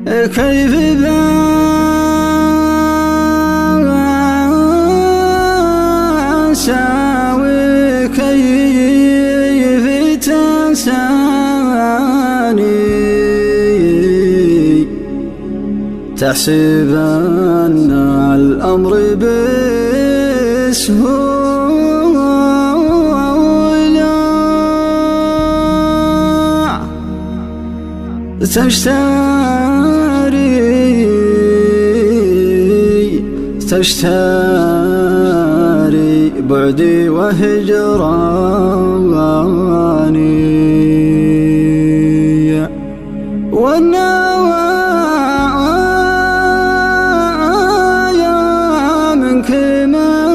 كيف بنساوي كيف تنساني تحسب أن الأمر بسهولة تشتري بعدي وهجراني والنوايا منك مجهول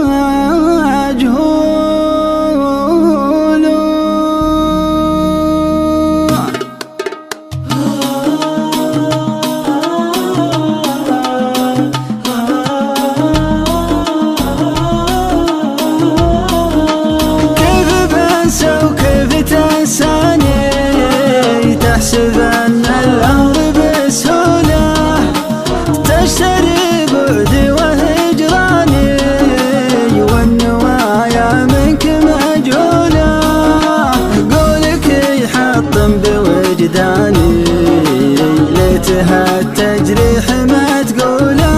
كيف بنسى وكيف تنساني تحسب أن الأمر بسهولة تشتري بعدي وهجراني والنوايا منك مجهولة قولك يحطم بوجداني ليتها التجريح ما تقوله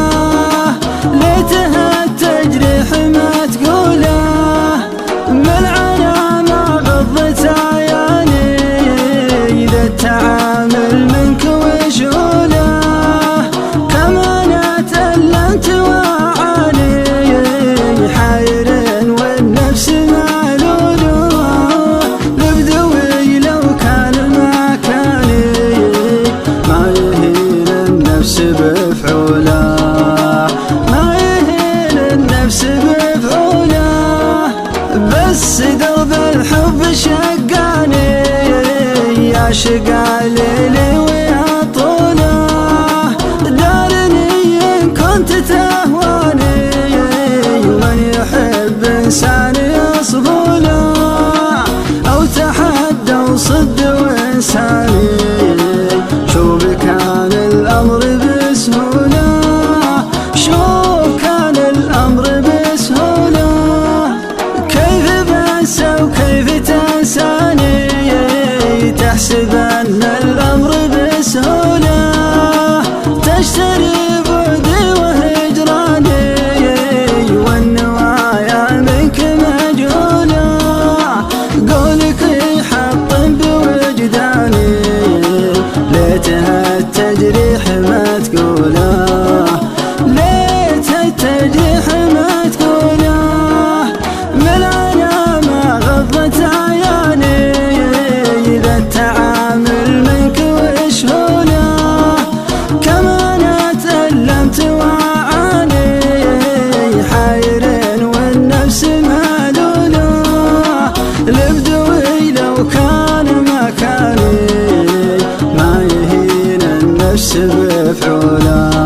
ليتها التجريح ما تقوله ملعنة ما غضت عياني إذا التعامل منك وشوله كما أنا تألمت وأعاني حاير والنفس معلوله لبدوي لو كان مكاني ما يهين النفس بفعوله ما يهين النفس بفعوله بس درب الحب شقاني يا شقا ليلي ويا طوله دارني إن كنت تهواني ومن يحب إنسان يصفوله أو تحدى وصد وإنساني شوف كان الأمر بسهولة شوف كان الأمر بسهولة كيف بنسى وكيف تنساني تحسب أن الأمر بسهولة تشتري بعدي وهجراني والنوايا منك مجهولة قولك يحطم بوجداني ليتها التجريح ما تقوله ليتها التجريح ما تقوله ملعنة ما غضت عياني إذا التعامل منك وشهوله كما أنا تألمت وأعاني حاير والنفس معلوله لبدوي لو كان مكاني ما يهين النفس بفعوله